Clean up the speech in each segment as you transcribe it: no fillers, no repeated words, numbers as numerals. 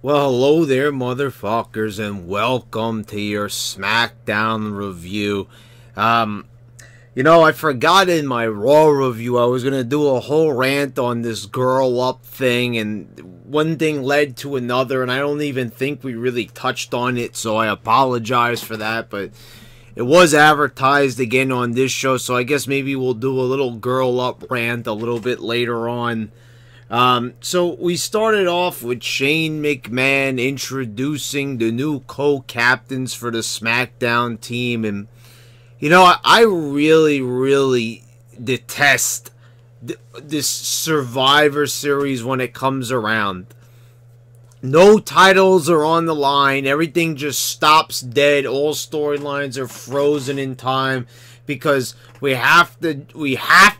Well, hello there, motherfuckers, and welcome to your SmackDown review. I forgot in my Raw review I was going to do a whole rant on this girl up thing, and one thing led to another, and I don't even think we really touched on it, so I apologize for that, but it was advertised again on this show, so I guess maybe we'll do a little girl up rant a little bit later on. So we started off with Shane McMahon introducing the new co-captains for the SmackDown team, and I really detest this Survivor Series when it comes around. No titles are on the line, everything just stops dead, all storylines are frozen in time because we have to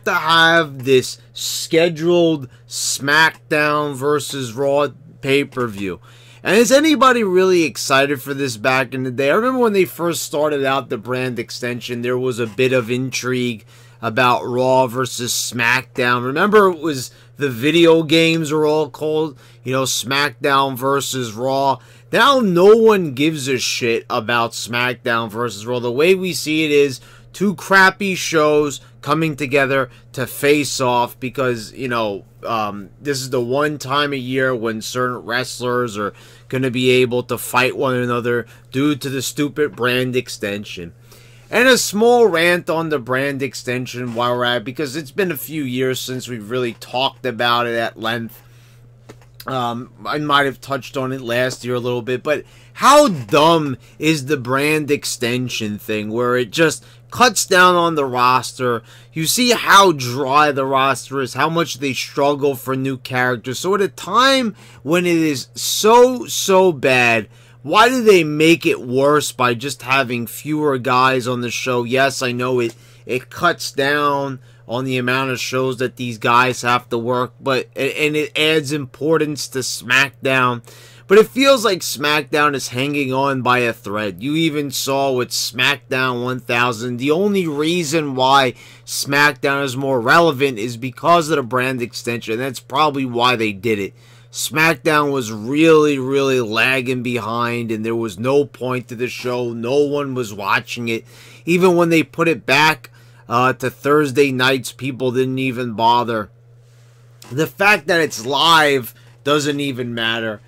have this scheduled SmackDown versus Raw pay-per-view. And is anybody really excited for this back in the day? I remember when they first started out the brand extension, there was a bit of intrigue about Raw versus SmackDown. Remember, it was the video games were all called, SmackDown versus Raw. Now no one gives a shit about SmackDown versus Raw. The way we see it is two crappy shows coming together to face off because, this is the one time a year when certain wrestlers are going to be able to fight one another due to the stupid brand extension. And a small rant on the brand extension while we're at it, because it's been a few years since we've really talked about it at length. I might have touched on it last year a little bit, but how dumb is the brand extension thing where it just cuts down on the roster? You see how dry the roster is, how much they struggle for new characters. So at a time when it is so bad, why do they make it worse by just having fewer guys on the show? Yes, I know it cuts down on the amount of shows that these guys have to work, and it adds importance to SmackDown. But it feels like SmackDown is hanging on by a thread. You even saw with SmackDown 1000, the only reason why SmackDown is more relevant is because of the brand extension. And that's probably why they did it. SmackDown was really lagging behind, and there was no point to the show. No one was watching it. Even when they put it back to Thursday nights, people didn't even bother. The fact that it's live doesn't even matter.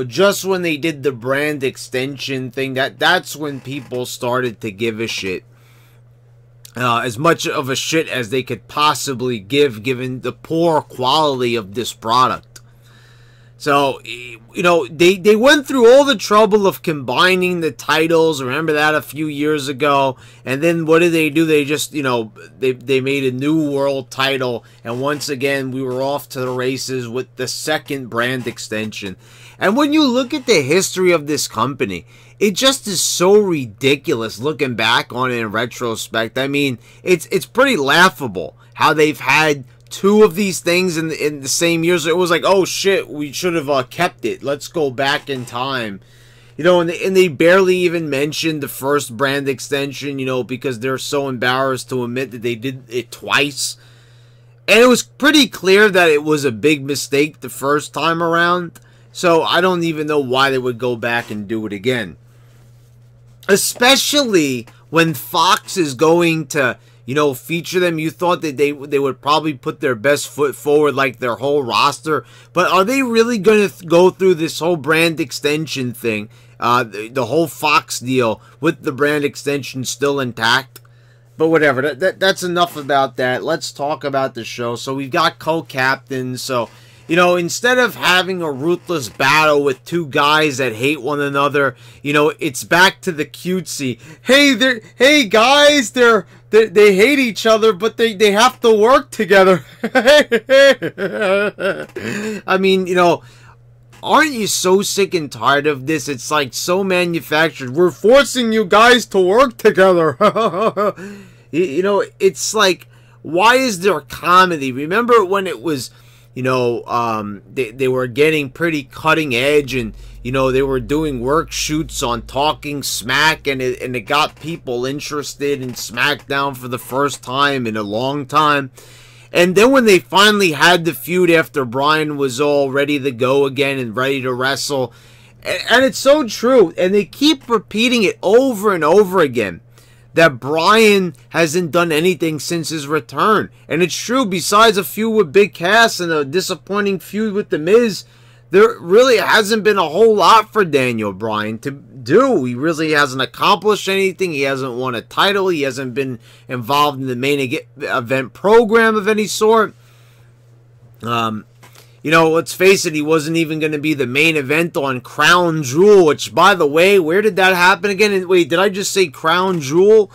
Just when they did the brand extension thing, that's when people started to give a shit. As much of a shit as they could possibly give, given the poor quality of this product. So, they went through all the trouble of combining the titles. Remember that a few years ago? And then what did they do? They just, they made a new world title. And once again, we were off to the races with the second brand extension. And when you look at the history of this company, it just is so ridiculous looking back on it in retrospect. I mean, it's pretty laughable how they've had two of these things in the same year. So it was like, oh shit, we should have kept it. Let's go back in time. And they barely even mentioned the first brand extension, because they're so embarrassed to admit that they did it twice. And it was pretty clear that it was a big mistake the first time around. So I don't even know why they would go back and do it again. Especially when Fox is going to, feature them. You thought that they would probably put their best foot forward, like their whole roster. But are they really going to go through this whole brand extension thing? The whole Fox deal with the brand extension still intact? But whatever, that's enough about that. Let's talk about the show. So we've got co-captains. So, instead of having a ruthless battle with two guys that hate one another, it's back to the cutesy. Hey guys, they hate each other, but they have to work together. I mean, aren't you so sick and tired of this? It's like so manufactured. We're forcing you guys to work together. It's like, why is there comedy? Remember when it was, they were getting pretty cutting edge, and they were doing work shoots on Talking Smack, and it got people interested in SmackDown for the first time in a long time. And then when they finally had the feud after Bryan was all ready to go again and ready to wrestle, and it's so true, and they keep repeating it over and over again, that Bryan hasn't done anything since his return. And it's true, besides a feud with Big Cass and a disappointing feud with The Miz, there really hasn't been a whole lot for Daniel Bryan to do. He really hasn't accomplished anything. He hasn't won a title. He hasn't been involved in the main event program of any sort. You know, let's face it, he wasn't even going to be the main event on Crown Jewel, which, by the way, where did that happen again? And wait, did I just say Crown Jewel?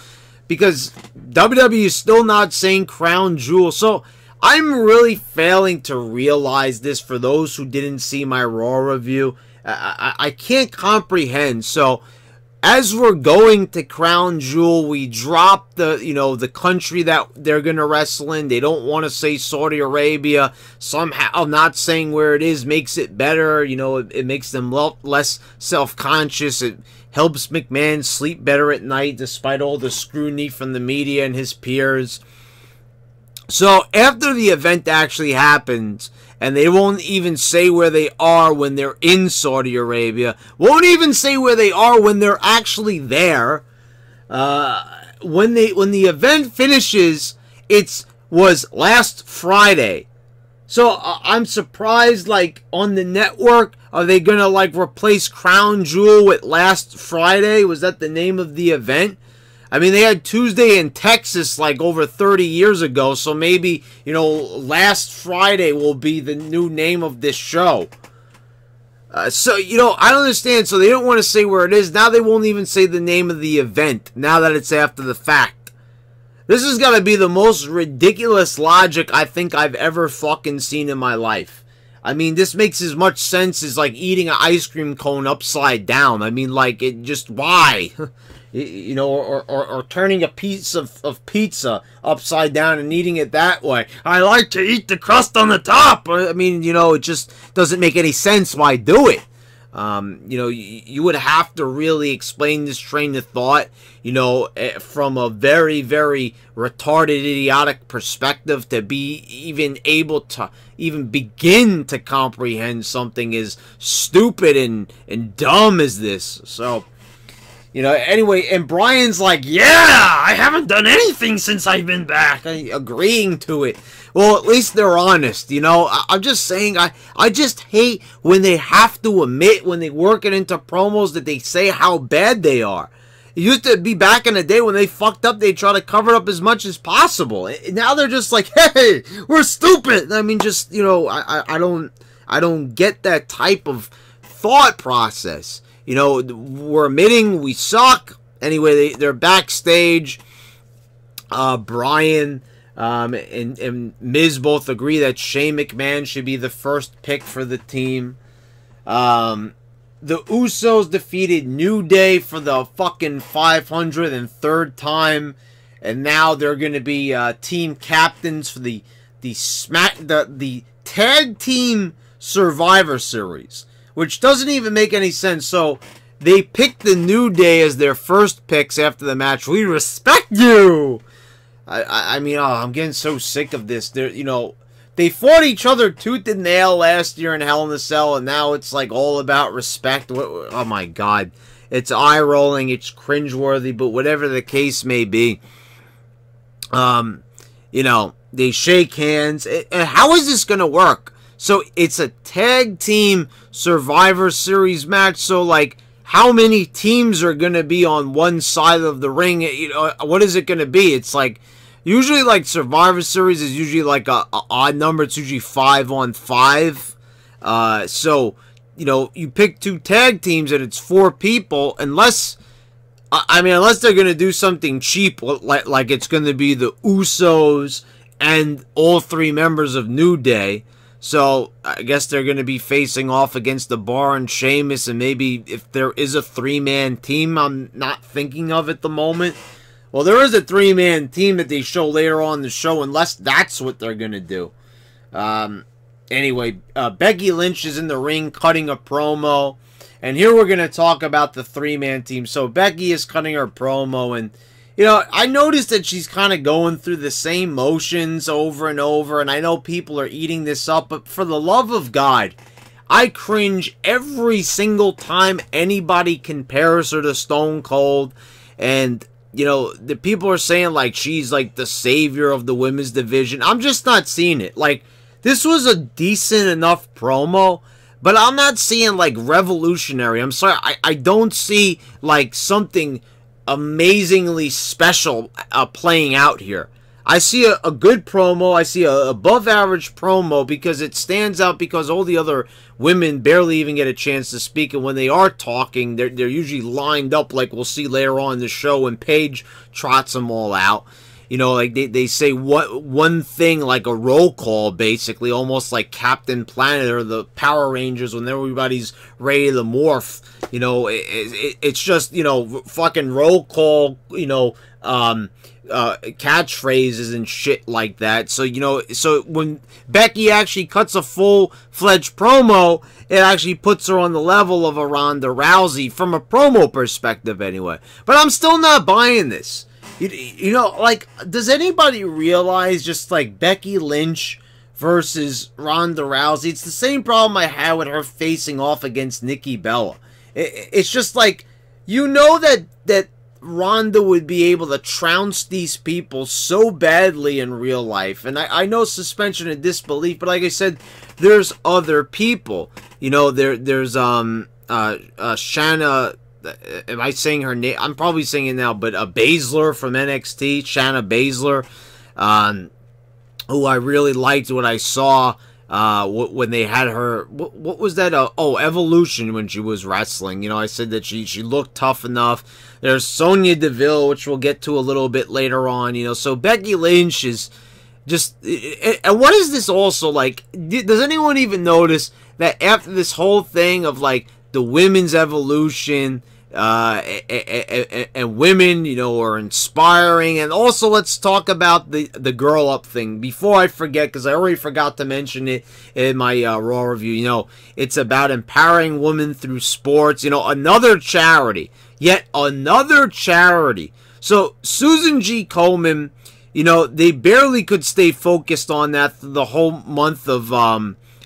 Because WWE is still not saying Crown Jewel. So I'm really failing to realize this for those who didn't see my Raw review. I can't comprehend. So as we're going to Crown Jewel, we drop the country that they're going to wrestle in. They don't want to say Saudi Arabia. Somehow not saying where it is makes it better. You know, it makes them less self-conscious. It helps McMahon sleep better at night despite all the scrutiny from the media and his peers. So after the event actually happens, and they won't even say where they are when they're in Saudi Arabia, won't even say where they are when they're actually there. When the event finishes, was last Friday. So I'm surprised, like, on the network, are they gonna like replace Crown Jewel with Last Friday? Was that the name of the event? I mean, they had Tuesday in Texas like over 30 years ago, so maybe, you know, Last Friday will be the new name of this show. So, you know, I don't understand. So they don't want to say where it is. Now they won't even say the name of the event, now that it's after the fact. This has got to be the most ridiculous logic I think I've ever fucking seen in my life. I mean, this makes as much sense as, like, eating an ice cream cone upside down. I mean, like, it just, why? You know, or turning a piece of pizza upside down and eating it that way. I like to eat the crust on the top. I mean, you know, it just doesn't make any sense. Why do it? You know, you would have to really explain this train of thought, you know, from a very, very retarded, idiotic perspective to be even able to even begin to comprehend something as stupid and dumb as this. So, you know, anyway, and Bryan's like, yeah, I haven't done anything since I've been back, agreeing to it. Well, at least they're honest, you know. I'm just saying, I just hate when they have to admit, when they work it into promos, that they say how bad they are. It used to be back in the day when they fucked up, they try to cover it up as much as possible. And now they're just like, hey, we're stupid. I mean, just, you know, I don't get that type of thought process. You know, we're admitting we suck. Anyway, they're backstage. Bryan and Miz both agree that Shane McMahon should be the first pick for the team. The Usos defeated New Day for the fucking 503rd time. And now they're going to be team captains for the Tag Team Survivor Series, which doesn't even make any sense. So they picked the New Day as their first picks after the match. We respect you. I mean, oh, I'm getting so sick of this. You know, they fought each other tooth and nail last year in Hell in a Cell, and now it's like all about respect. Oh my God, it's eye rolling, it's cringeworthy, but whatever the case may be, you know, they shake hands. How is this gonna work? So it's a tag team Survivor Series match. So, like, how many teams are going to be on one side of the ring? You know, what is it going to be? It's like, usually, like, Survivor Series is usually like a odd number. It's usually 5-on-5. So, you know, you pick two tag teams and it's 4 people. Unless they're going to do something cheap, like it's going to be the Usos and all 3 members of New Day. So, I guess they're going to be facing off against the Bar and Sheamus, and maybe if there is a 3-man team I'm not thinking of at the moment. Well, there is a 3-man team that they show later on in the show, unless that's what they're going to do. Anyway, Becky Lynch is in the ring cutting a promo, and here we're going to talk about the 3-man team. So, Becky is cutting her promo, and you know, I noticed that she's kind of going through the same motions over and over, and I know people are eating this up, but for the love of God, I cringe every single time anybody compares her to Stone Cold. And, you know, the people are saying, like, she's, like, the savior of the women's division. I'm just not seeing it. Like, this was a decent enough promo, but I'm not seeing, like, revolutionary. I'm sorry, I don't see, like, something amazingly special playing out here. I see a good promo. I see a above average promo because it stands out because all the other women barely even get a chance to speak, and when they are talking, they're usually lined up like we'll see later on in the show when Paige trots them all out. You know, like they say one thing like a roll call, basically, almost like Captain Planet or the Power Rangers when everybody's ready to morph. You know, it's just, you know, fucking roll call, you know, catchphrases and shit like that. So, you know, so when Becky actually cuts a full-fledged promo, it actually puts her on the level of a Ronda Rousey from a promo perspective anyway. But I'm still not buying this. You know, like, does anybody realize just like Becky Lynch versus Ronda Rousey? It's the same problem I had with her facing off against Nikki Bella. It's just like, you know that Ronda would be able to trounce these people so badly in real life. And I know suspension of disbelief, but like I said, there's other people. You know, there's Shanna, am I saying her name? I'm probably saying it now, but Baszler from NXT, Shanna Baszler, who I really liked what I saw when they had her. What was that? Evolution, when she was wrestling. You know, I said that she looked tough enough. There's Sonya Deville, which we'll get to a little bit later on. You know, so Becky Lynch is just. And what is this also like? Does anyone even notice that after this whole thing of like the women's evolution, and women, you know, are inspiring, and also let's talk about the girl up thing before I forget, because I already forgot to mention it in my Raw review. You know, it's about empowering women through sports. You know, another charity, yet another charity. So Susan G. Komen, you know, they barely could stay focused on that the whole month of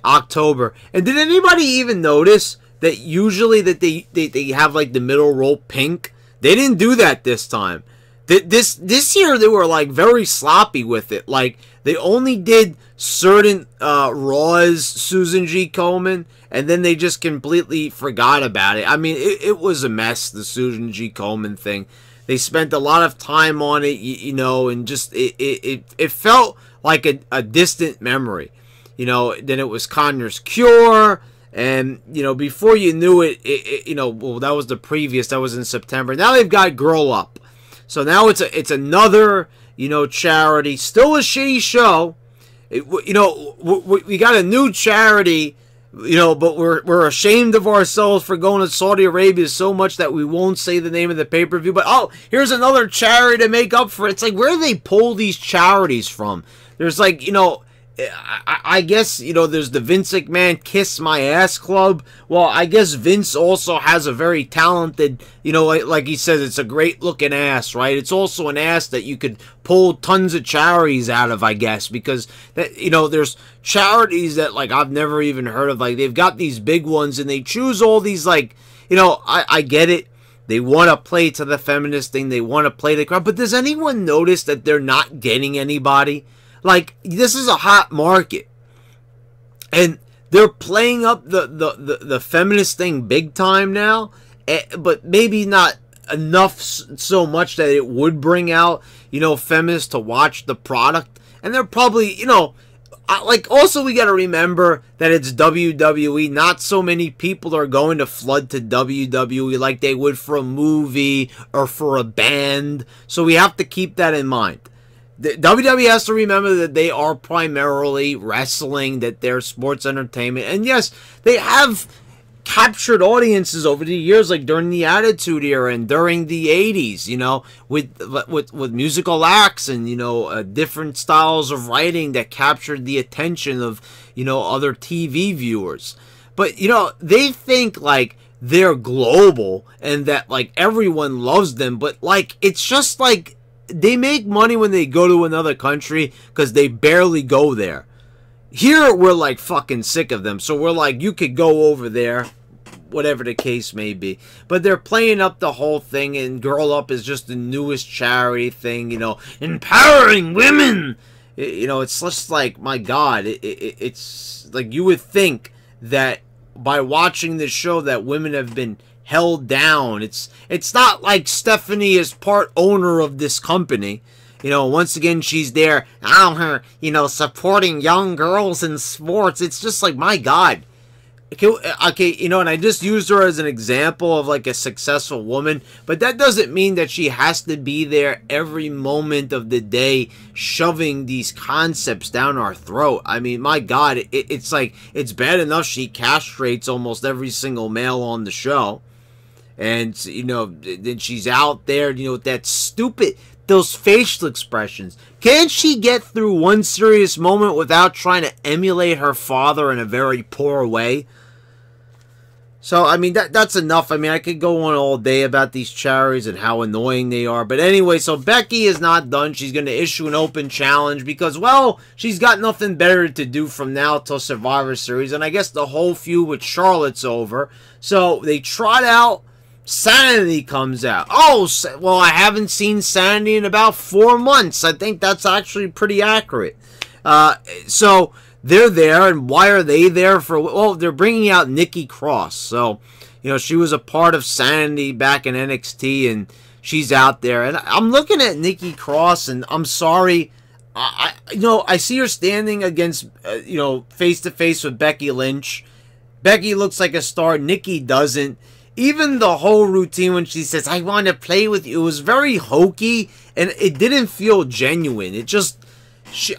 October. And did anybody even notice that usually that they have like the middle row pink? They didn't do that this time. This year they were like very sloppy with it. Like they only did certain Raws Susan G. Komen, and then they just completely forgot about it. I mean, it was a mess, the Susan G. Komen thing. They spent a lot of time on it, you know, and just it felt like a distant memory. You know, then it was Connor's Cure. And, you know, before you knew it, you know, well, that was the previous, that was in September. Now they've got Grow Up. So now it's another, you know, charity. Still a shitty show. You know, we got a new charity, you know, but we're ashamed of ourselves for going to Saudi Arabia so much that we won't say the name of the pay-per-view. But, oh, here's another charity to make up for it. It's like, where do they pull these charities from? There's like, you know, I guess, you know, there's the Vince McMahon Kiss My Ass Club. Well, I guess Vince also has a very talented, you know, like he says, it's a great looking ass, right? It's also an ass that you could pull tons of charities out of, I guess, because, that, you know, there's charities that, like, I've never even heard of. Like, they've got these big ones, and they choose all these, like, you know, I get it. They want to play to the feminist thing. They want to play the crowd. But does anyone notice that they're not getting anybody? Like, this is a hot market, and they're playing up the feminist thing big time now, but maybe not enough so much that it would bring out, you know, feminists to watch the product. And they're probably, you know, like, also we got to remember that it's WWE. Not so many people are going to flood to WWE like they would for a movie or for a band, so we have to keep that in mind. The WWE has to remember that they are primarily wrestling, that they're sports entertainment. And yes, they have captured audiences over the years, like during the Attitude Era and during the 80s, you know, with musical acts and, you know, different styles of writing that captured the attention of, you know, other TV viewers. But, you know, they think, like, they're global and that, like, everyone loves them. But, like, it's just like they make money when they go to another country because they barely go there. Here, we're like fucking sick of them. So we're like, you could go over there, whatever the case may be. But they're playing up the whole thing, and Girl Up is just the newest charity thing, you know, empowering women. You know, it's just like, my God, it's like you would think that by watching this show that women have been held down. It's not like Stephanie is part owner of this company. You know, once again, she's there, you know, supporting young girls in sports. It's just like, my God. Okay, you know, and I just used her as an example of like a successful woman, but that doesn't mean that she has to be there every moment of the day shoving these concepts down our throat. I mean, my God, it's like, it's bad enough she castrates almost every single male on the show. And, you know, then she's out there, you know, with that stupid, those facial expressions. Can't she get through one serious moment without trying to emulate her father in a very poor way? So, I mean, that's enough. I mean, I could go on all day about these charities and how annoying they are. But anyway, so Becky is not done. She's going to issue an open challenge because, well, she's got nothing better to do from now till Survivor Series. And I guess the whole feud with Charlotte's over. So, they trot out. Sanity comes out. Oh, well, I haven't seen Sanity in about 4 months. I think that's actually pretty accurate. So they're there, and why are they there for? Well, they're bringing out Nikki Cross. So, you know, she was a part of Sanity back in NXT, and she's out there. And I'm looking at Nikki Cross, and I'm sorry, you know, I see her standing against, you know, face to face with Becky Lynch. Becky looks like a star. Nikki doesn't. Even the whole routine when she says, I want to play with you, it was very hokey, and it didn't feel genuine. It just,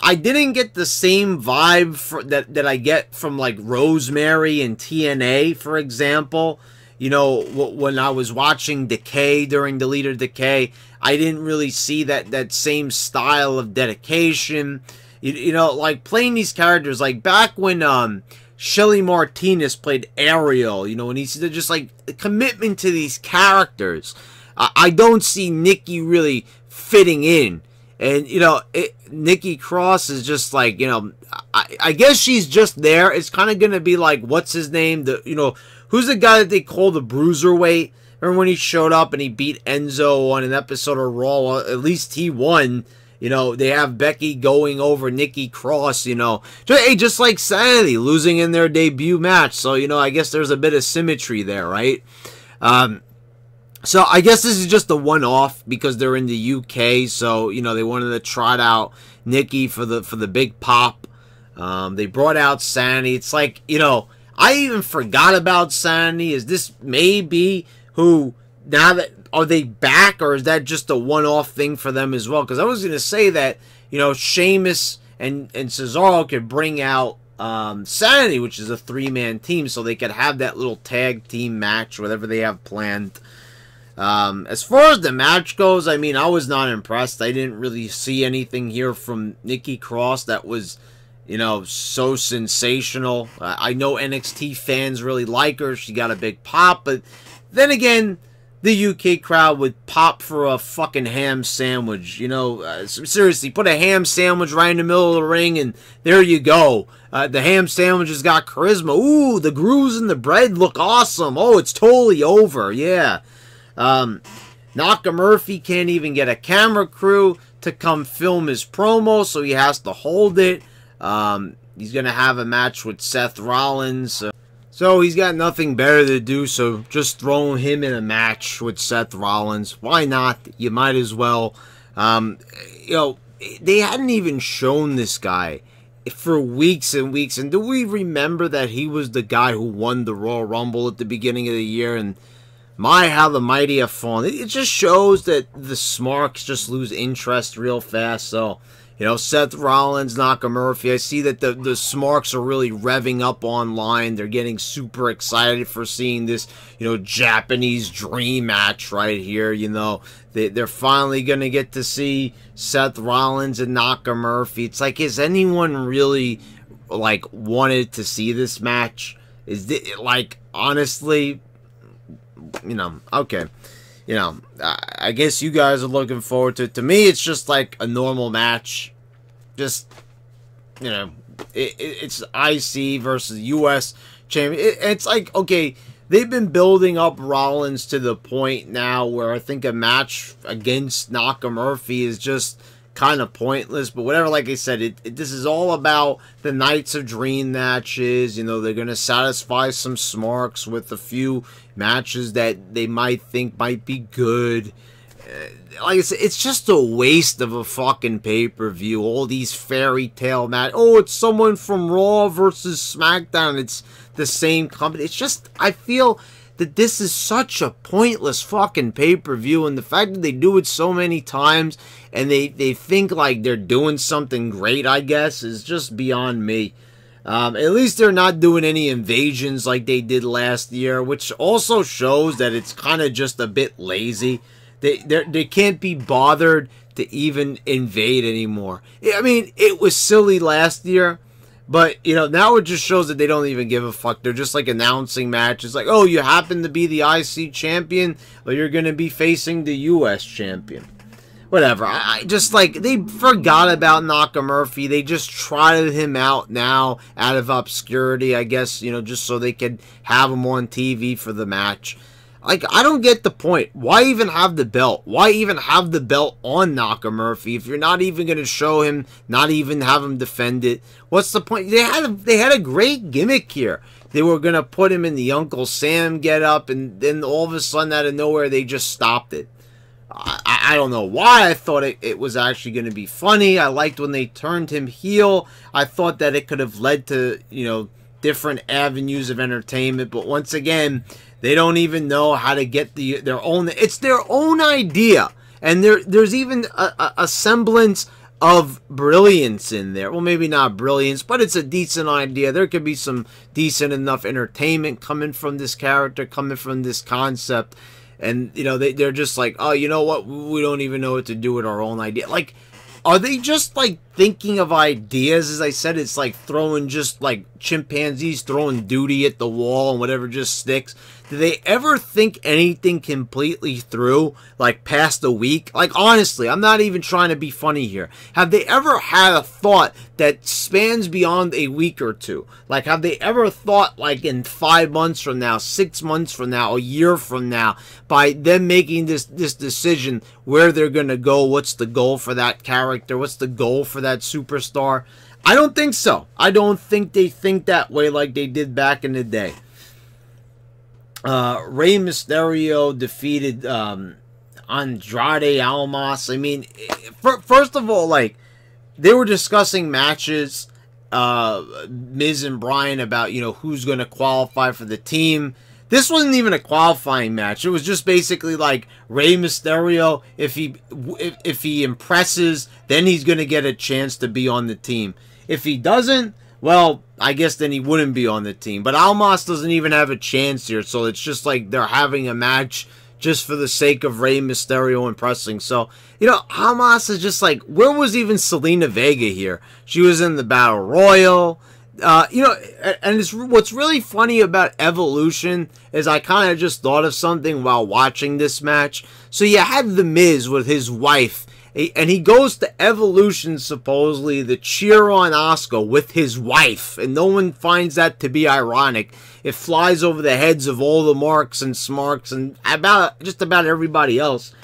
I didn't get the same vibe that I get from, like, Rosemary and TNA, for example. You know, when I was watching Decay during the Leader Decay, I didn't really see that same style of dedication. You know, like, playing these characters, like, back when, Shelly Martinez played Ariel, you know, and he's just like a commitment to these characters. I don't see Nikki really fitting in. And, you know, Nikki Cross is just like, you know, I guess she's just there. It's kind of going to be like, what's his name? You know, who's the guy that they call the Bruiserweight? Remember when he showed up and he beat Enzo on an episode of Raw? Well, at least he won. You know, they have Becky going over Nikki Cross, you know. Just like Sanity, losing in their debut match. So, you know, I guess there's a bit of symmetry there, right? So, I guess this is just a one-off because they're in the UK. So, you know, they wanted to trot out Nikki for the big pop. They brought out Sanity. It's like, you know, I even forgot about Sanity. Is this maybe who, now that... Are they back, or is that just a one-off thing for them as well? Because I was going to say that, you know, Sheamus and Cesaro could bring out Sanity, which is a 3-man team, so they could have that little tag team match, whatever they have planned. As far as the match goes, I mean, I was not impressed. I didn't really see anything here from Nikki Cross that was, you know, so sensational. I know NXT fans really like her. She got a big pop, but then again, the UK crowd would pop for a fucking ham sandwich. You know, seriously, put a ham sandwich right in the middle of the ring, and there you go. The ham sandwich has got charisma. Ooh, the grooves in the bread look awesome. Oh, it's totally over. Yeah. Nakamura can't even get a camera crew to come film his promo, so he has to hold it. He's going to have a match with Seth Rollins. So he's got nothing better to do, so just throw him in a match with Seth Rollins. Why not? You might as well. You know, they hadn't even shown this guy for weeks and weeks. And do we remember that he was the guy who won the Royal Rumble at the beginning of the year? And my, how the mighty have fallen. It just shows that the Smarks just lose interest real fast. So, you know, Seth Rollins, Nakamura, I see that the Smarks are really revving up online. They're getting super excited for seeing this, you know, Japanese dream match right here. You know, they're finally going to get to see Seth Rollins and Nakamura. It's like, has anyone really, like, wanted to see this match? Is it, like, honestly, you know, okay. you know, I guess you guys are looking forward to it. To me, it's just like a normal match. Just, you know, it's IC versus US champion. It's like, okay, they've been building up Rollins to the point now where I think a match against Nakamura is just kind of pointless. But whatever, like I said, this is all about the Nights of Dream matches. You know, they're going to satisfy some smarks with a few matches that they might think might be good. Like I said, it's just a waste of a fucking pay-per-view. All these fairy tale matches. Oh, it's someone from Raw versus SmackDown. It's the same company. It's just, I feel that this is such a pointless fucking pay-per-view, and the fact that they do it so many times and they think like they're doing something great, I guess, is just beyond me. At least they're not doing any invasions like they did last year, which also shows that it's kind of just a bit lazy. They can't be bothered to even invade anymore. I mean, it was silly last year, but, you know, now it just shows that they don't even give a fuck. They're just, like, announcing matches. Like, oh, you happen to be the IC champion, or you're going to be facing the US champion. Whatever. I just, like, they forgot about Nakamura. They just trotted him out now out of obscurity, I guess, you know, just so they could have him on TV for the match. Like, I don't get the point. Why even have the belt? Why even have the belt on Nakamura if you're not even going to show him, not even have him defend it? What's the point? They had a great gimmick here. They were going to put him in the Uncle Sam getup, and then all of a sudden, out of nowhere, they just stopped it. I don't know why. I thought it was actually going to be funny. I liked when they turned him heel. I thought that it could have led to, you know, different avenues of entertainment, but once again, they don't even know how to get their own. It's their own idea, and there's even a semblance of brilliance in there. Well, maybe not brilliance, but it's a decent idea. There could be some decent enough entertainment coming from this character, coming from this concept, and you know they're just like, oh, you know what? We don't even know what to do with our own idea. Like, are they just like thinking of ideas? As I said, it's like throwing just like chimpanzees throwing duty at the wall and whatever just sticks. Do they ever think anything completely through, like past a week? Like, honestly, I'm not even trying to be funny here. Have they ever had a thought that spans beyond a week or two? Like, have they ever thought, like, in 5 months from now, 6 months from now, a year from now, by them making this decision, where they're going to go, what's the goal for that character, what's the goal for that superstar? I don't think so. I don't think they think that way like they did back in the day. Rey Mysterio defeated Andrade Almas. I mean, first of all, like, they were discussing matches, Miz and Bryan, about, you know, who's going to qualify for the team. This wasn't even a qualifying match. It was just basically like Rey Mysterio, if he impresses, then he's going to get a chance to be on the team. If he doesn't, well, I guess then he wouldn't be on the team. But Almas doesn't even have a chance here, so it's just like they're having a match just for the sake of Rey Mysterio impressing. So, you know, Almas is just like, where was even Selena Vega here? She was in the Battle Royal. You know, and what's really funny about Evolution is I kind of just thought of something while watching this match. So you had The Miz with his wife, and he goes to Evolution, supposedly, to cheer on Asuka with his wife, and no one finds that to be ironic. It flies over the heads of all the marks and smarks and just about everybody else.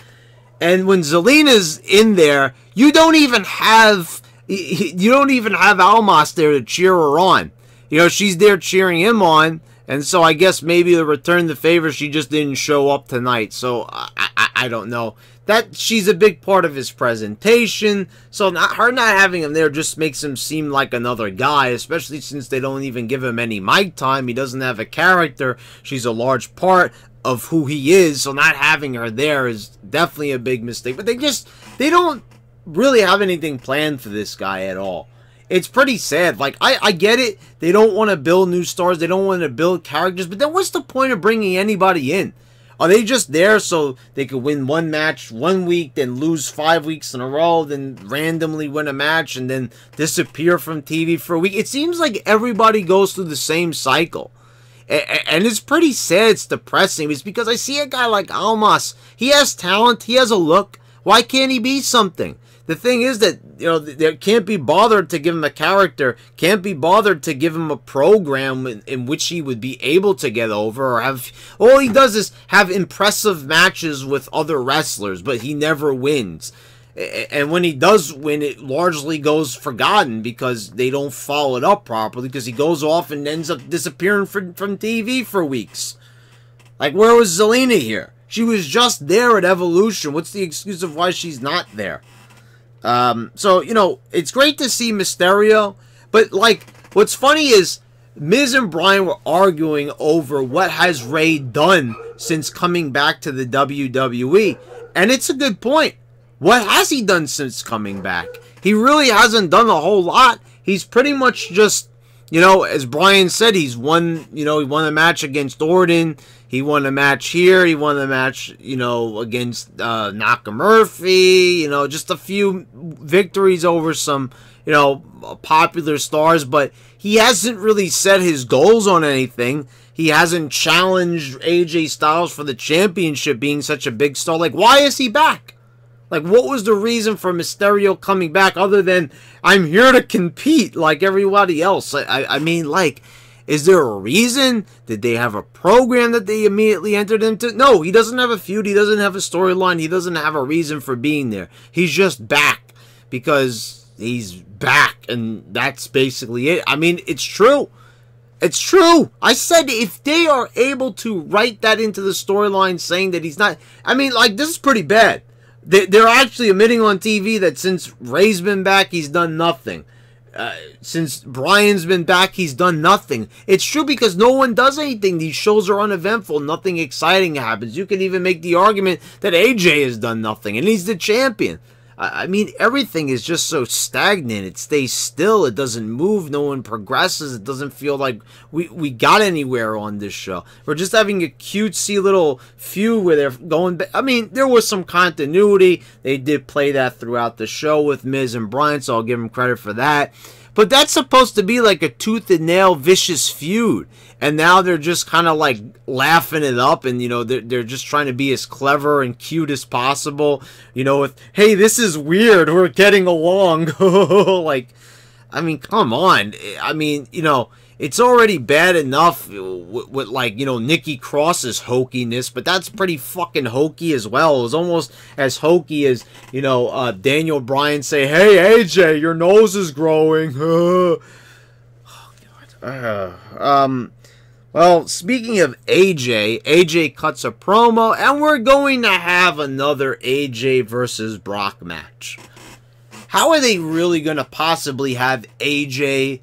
And when Zelina's in there, you don't even have Almas there to cheer her on. You know, she's there cheering him on, and so I guess maybe to return the favor, she just didn't show up tonight. So I don't know. That she's a big part of his presentation, so her not having him there just makes him seem like another guy, especially since they don't even give him any mic time. He doesn't have a character. She's a large part of who he is, so not having her there is definitely a big mistake. But they don't really have anything planned for this guy at all. It's pretty sad. Like, I get it. They don't want to build new stars. They don't want to build characters. But then what's the point of bringing anybody in? Are they just there so they could win one match 1 week, then lose 5 weeks in a row, then randomly win a match, and then disappear from TV for a week? It seems like everybody goes through the same cycle. And it's pretty sad, it's depressing. It's because I see a guy like Almas. He has talent, he has a look. Why can't he be something? The thing is that, you know, they can't be bothered to give him a character, can't be bothered to give him a program in which he would be able to get over, or have, all he does is have impressive matches with other wrestlers, but he never wins. And when he does win, it largely goes forgotten because they don't follow it up properly, because he goes off and ends up disappearing from TV for weeks. Like, where was Zelina here? She was just there at Evolution. What's the excuse of why she's not there? So, you know, it's great to see Mysterio, but, like, what's funny is Miz and Bryan were arguing over what has Rey done since coming back to the WWE, and it's a good point. What has he done since coming back? He really hasn't done a whole lot. He's pretty much just, you know, as Bryan said, he's won, you know, he won a match against Orton. He won a match here. He won a match, you know, against Nakamura. You know, just a few victories over some, you know, popular stars. But he hasn't really set his goals on anything. He hasn't challenged AJ Styles for the championship, being such a big star. Like, why is he back? Like, what was the reason for Mysterio coming back other than, I'm here to compete like everybody else? I mean, like, is there a reason? Did they have a program that they immediately entered into? No, he doesn't have a feud. He doesn't have a storyline. He doesn't have a reason for being there. He's just back because he's back, and that's basically it. I mean, it's true. It's true. I said if they are able to write that into the storyline saying that he's not... I mean, like, this is pretty bad. They're actually admitting on TV that since Rey's been back, he's done nothing. Since Bryan's been back, he's done nothing. It's true because no one does anything. These shows are uneventful. Nothing exciting happens. You can even make the argument that AJ has done nothing, and he's the champion. I mean, everything is just so stagnant. It stays still. It doesn't move. No one progresses. It doesn't feel like we got anywhere on this show. We're just having a cutesy little feud where they're going back. I mean, there was some continuity. They did play that throughout the show with Miz and Bryan, so I'll give them credit for that. But that's supposed to be like a tooth and nail vicious feud. And now they're just kind of like laughing it up, and, you know, they're just trying to be as clever and cute as possible. You know, with, hey, this is weird, we're getting along. Like, I mean, come on. I mean, you know, it's already bad enough with like, you know, Nikki Cross's hokiness, but that's pretty fucking hokey as well. It was almost as hokey as, you know, Daniel Bryan say, hey, AJ, your nose is growing. Oh, God. Well, speaking of AJ cuts a promo, and we're going to have another AJ versus Brock match. How are they really going to possibly have AJ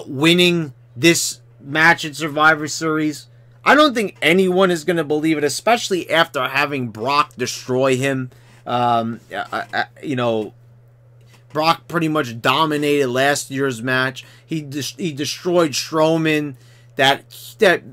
winning this match at Survivor Series? I don't think anyone is going to believe it, especially after having Brock destroy him. You know, Brock pretty much dominated last year's match. He destroyed Strowman. That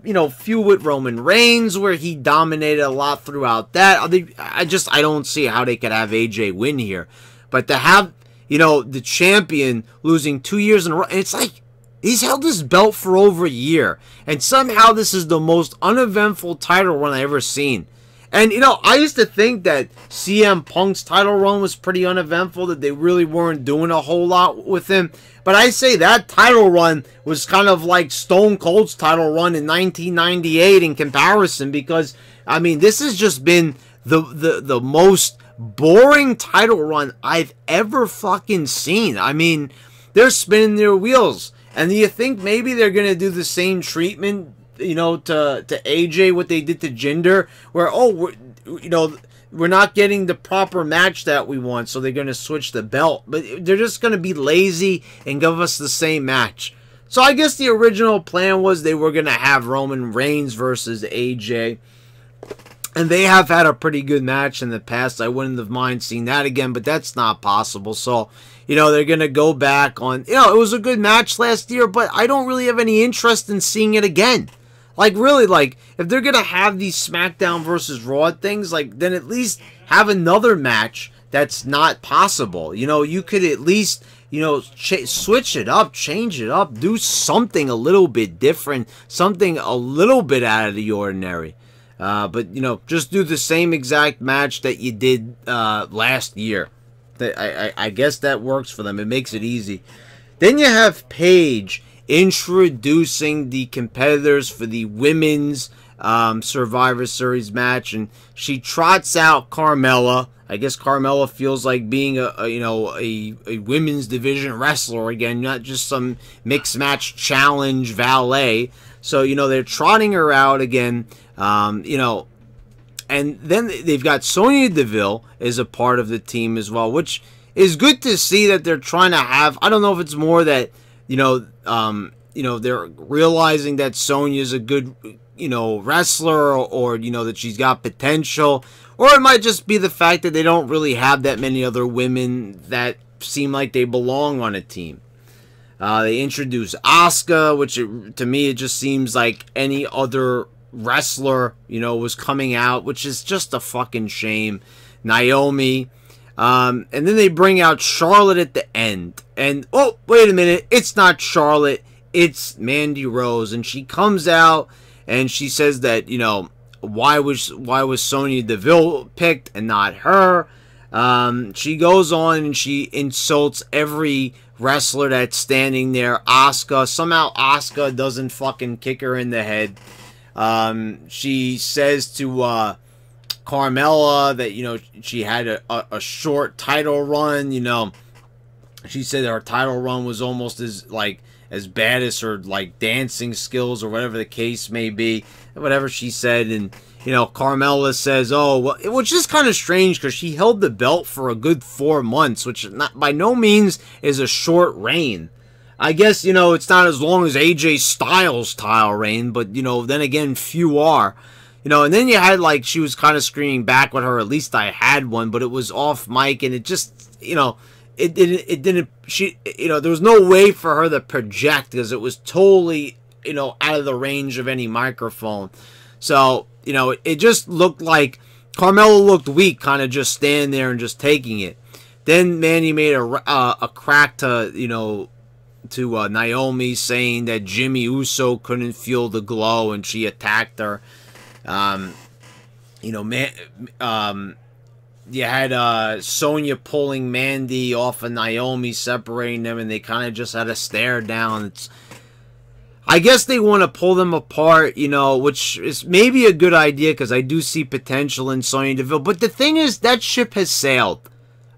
you know, feud with Roman Reigns where he dominated a lot throughout that. I don't see how they could have AJ win here. But to have, you know, the champion losing 2 years in a row, it's like he's held this belt for over a year, and somehow this is the most uneventful title run I've ever seen. And, you know, I used to think that CM Punk's title run was pretty uneventful, that they really weren't doing a whole lot with him. But I say that title run was kind of like Stone Cold's title run in 1998 in comparison, because, I mean, this has just been the most boring title run I've ever fucking seen. I mean, they're spinning their wheels. And do you think maybe they're going to do the same treatment, you know, to AJ, what they did to Jinder, where, oh, we're not getting the proper match that we want, so they're going to switch the belt. But they're just going to be lazy and give us the same match. So I guess the original plan was they were going to have Roman Reigns versus AJ. And they have had a pretty good match in the past. I wouldn't have mind seeing that again, but that's not possible. So, you know, they're going to go back on, you know, it was a good match last year, but I don't really have any interest in seeing it again. Like, really, like, if they're going to have these SmackDown versus Raw things, like, then at least have another match that's not possible. You know, you could at least, you know, switch it up, change it up, do something a little bit different, something a little bit out of the ordinary. But, you know, just do the same exact match that you did last year. I guess that works for them. It makes it easy. Then you have Paige introducing the competitors for the women's Survivor Series match, and she trots out Carmella. I guess Carmella feels like being a women's division wrestler again, not just some mixed match challenge valet. So, you know, they're trotting her out again. You know, and then they've got Sonya Deville as a part of the team as well, which is good to see that they're trying to have. I don't know if it's more that, you know, they're realizing that Sonya's a good, you know, wrestler, or you know, that she's got potential, or it might just be the fact that they don't really have that many other women that seem like they belong on a team. They introduce Asuka, which to me it just seems like any other wrestler, you know, was coming out, which is just a fucking shame. Naomi, and then they bring out Charlotte at the end, and oh, wait a minute, it's not Charlotte, it's Mandy Rose, and she comes out and she says that, you know, why was Sonya Deville picked and not her? She goes on and she insults every wrestler that's standing there. Asuka, somehow Asuka doesn't fucking kick her in the head. She says to Carmella that, you know, she had a short title run. You know, she said her title run was almost as bad as her like dancing skills, or whatever the case may be, whatever she said. And you know, Carmella says, oh, well, which is kind of strange because she held the belt for a good 4 months, which by no means is a short reign. I guess, you know, it's not as long as AJ Styles' title reign, but, you know, then again, few are. You know, and then you had, like, she was kind of screaming back with her, at least I had one, but it was off mic, and it just, you know, it didn't, you know, there was no way for her to project because it was totally, you know, out of the range of any microphone. So, you know, it just looked like Carmella looked weak, kind of just standing there and just taking it. Then Mandy made a crack to, you know, to Naomi, saying that Jimmy Uso couldn't feel the glow, and she attacked her. You know, you had Sonya pulling Mandy off of Naomi, separating them, and they kind of just had a stare down. I guess they want to pull them apart, you know, which is maybe a good idea because I do see potential in Sonya Deville. But the thing is, that ship has sailed.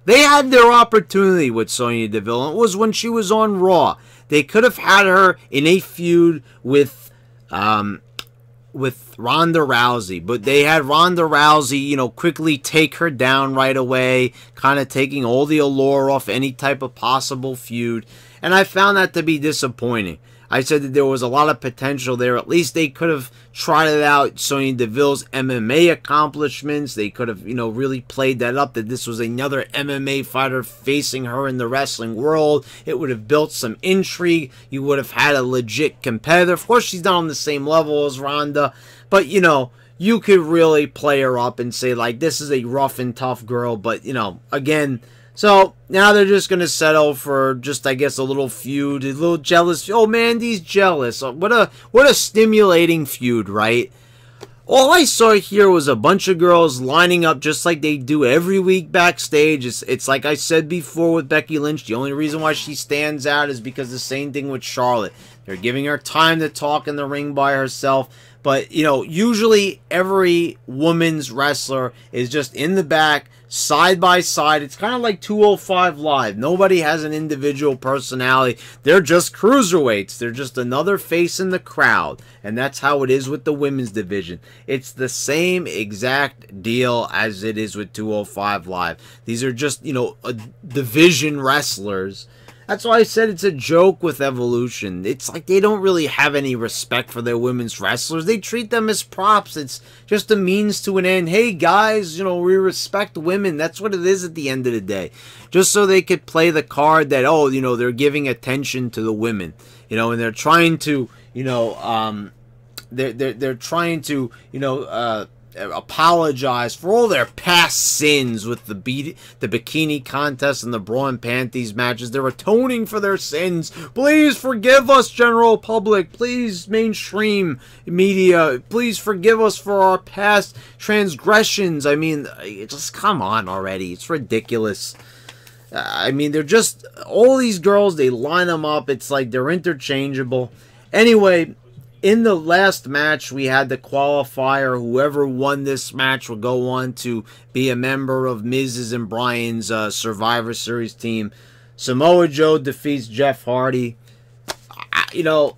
They had their opportunity with Sonya Deville, and it was when she was on Raw. They could have had her in a feud with Ronda Rousey, but they had Ronda Rousey, you know, quickly take her down right away, kind of taking all the allure off any type of possible feud, and I found that to be disappointing. I said that there was a lot of potential there. At least they could have tried it out, Sonya Deville's MMA accomplishments. They could have, you know, really played that up, that this was another MMA fighter facing her in the wrestling world. It would have built some intrigue. You would have had a legit competitor. Of course, she's not on the same level as Ronda, but, you know, you could really play her up and say, like, this is a rough and tough girl. But, you know, again, so now they're just going to settle for just, I guess, a little feud, a little jealous. Oh, Mandy's jealous. What a stimulating feud, right? All I saw here was a bunch of girls lining up just like they do every week backstage. It's like I said before with Becky Lynch. The only reason why she stands out is because the same thing with Charlotte. They're giving her time to talk in the ring by herself. But, you know, usually every women's wrestler is just in the back, side by side. It's kind of like 205 Live. Nobody has an individual personality. They're just cruiserweights. They're just another face in the crowd. And that's how it is with the women's division. It's the same exact deal as it is with 205 Live. These are just, you know, division wrestlers. That's why I said it's a joke with Evolution. It's like they don't really have any respect for their women's wrestlers. They treat them as props. It's just a means to an end. Hey, guys, you know, we respect women. That's what it is at the end of the day. Just so they could play the card that, oh, you know, they're giving attention to the women. You know, and they're trying to, you know, they're trying to, you know, apologize for all their past sins with the bikini contest and the bra and panties matches. They're atoning for their sins. Please forgive us, general public. Please, mainstream media. Please forgive us for our past transgressions. I mean, just come on already. It's ridiculous. I mean, they're just, all these girls, they line them up. It's like they're interchangeable. Anyway, in the last match, we had the qualifier. Whoever won this match will go on to be a member of Miz's and Bryan's Survivor Series team. Samoa Joe defeats Jeff Hardy. You know,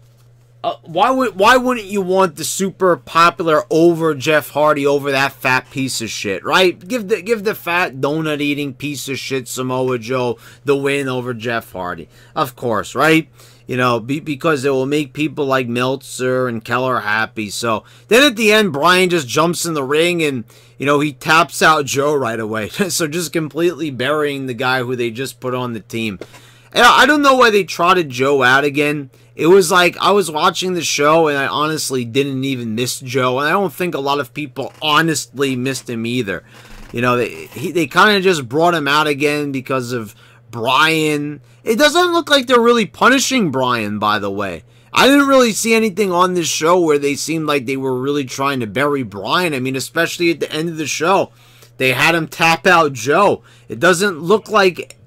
why wouldn't you want the super popular over Jeff Hardy over that fat piece of shit, right? Give the fat donut eating piece of shit Samoa Joe the win over Jeff Hardy, of course, right? You know, because it will make people like Meltzer and Keller happy. So then at the end, Bryan just jumps in the ring and, you know, he taps out Joe right away. So just completely burying the guy who they just put on the team. And I don't know why they trotted Joe out again. It was like I was watching the show and I honestly didn't even miss Joe. And I don't think a lot of people honestly missed him either. You know, they kind of just brought him out again because of Bryan. It doesn't look like they're really punishing Bryan, by the way. I didn't really see anything on this show where they seemed like they were really trying to bury Bryan. I mean, especially at the end of the show, they had him tap out Joe. It doesn't look like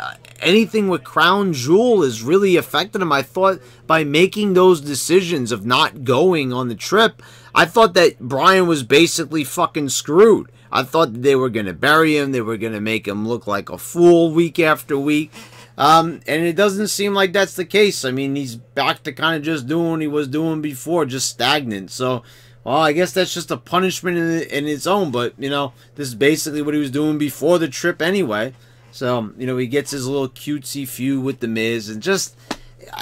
anything with Crown Jewel is really affecting him. I thought by making those decisions of not going on the trip, I thought that Bryan was basically fucking screwed. I thought that they were going to bury him. They were going to make him look like a fool week after week. And it doesn't seem like that's the case. I mean, he's back to kind of just doing what he was doing before, just stagnant. So, well, I guess that's just a punishment in its own. But, you know, this is basically what he was doing before the trip anyway. So, you know, he gets his little cutesy feud with The Miz. And just,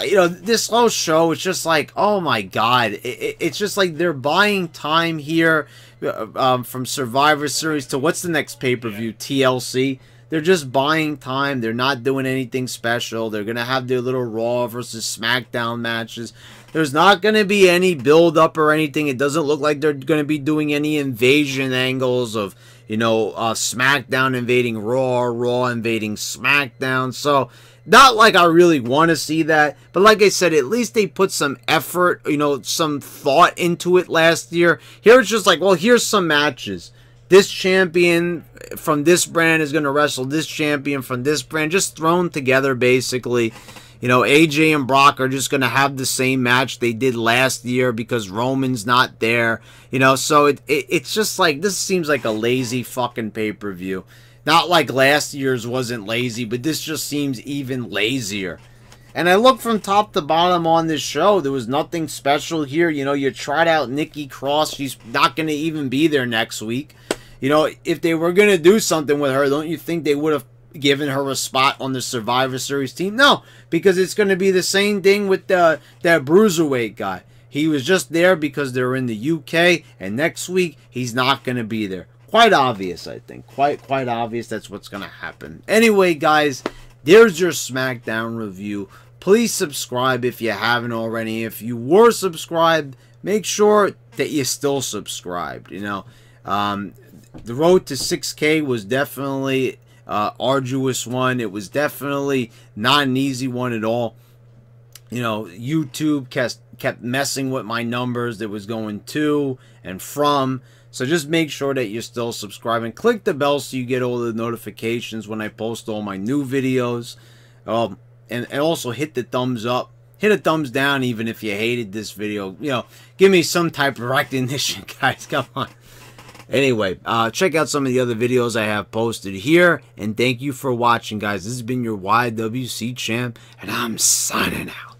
you know, this whole show, it's just like, oh my God. It's just like they're buying time here from Survivor Series to what's the next pay-per-view? TLC. They're just buying time. They're not doing anything special. They're going to have their little Raw versus SmackDown matches. There's not going to be any build-up or anything. It doesn't look like they're going to be doing any invasion angles of, you know, SmackDown invading Raw, Raw invading SmackDown. So, not like I really want to see that. But like I said, at least they put some effort, you know, some thought into it last year. Here it's just like, well, here's some matches. This champion from this brand is going to wrestle this champion from this brand. Just thrown together, basically. You know, AJ and Brock are just going to have the same match they did last year because Roman's not there. You know, so it's just like, this seems like a lazy fucking pay-per-view. Not like last year's wasn't lazy, but this just seems even lazier. And I look from top to bottom on this show. There was nothing special here. You know, you tried out Nikki Cross. She's not going to even be there next week. You know, if they were going to do something with her, don't you think they would have given her a spot on the Survivor Series team? No, because it's going to be the same thing with that Bruiserweight guy. He was just there because they're in the UK, and next week he's not going to be there. Quite obvious, I think. Quite obvious that's what's going to happen. Anyway, guys, there's your SmackDown review. Please subscribe if you haven't already. If you were subscribed, make sure that you're still subscribed, you know. The road to 6K was definitely arduous one. It was definitely not an easy one at all. You know, YouTube kept messing with my numbers that was going to and from. So just make sure that you're still subscribing. Click the bell so you get all the notifications when I post all my new videos. And also hit the thumbs up. Hit a thumbs down even if you hated this video. You know, give me some type of recognition, guys. Come on. Anyway, check out some of the other videos I have posted here. And thank you for watching, guys. This has been your YWC champ. And I'm signing out.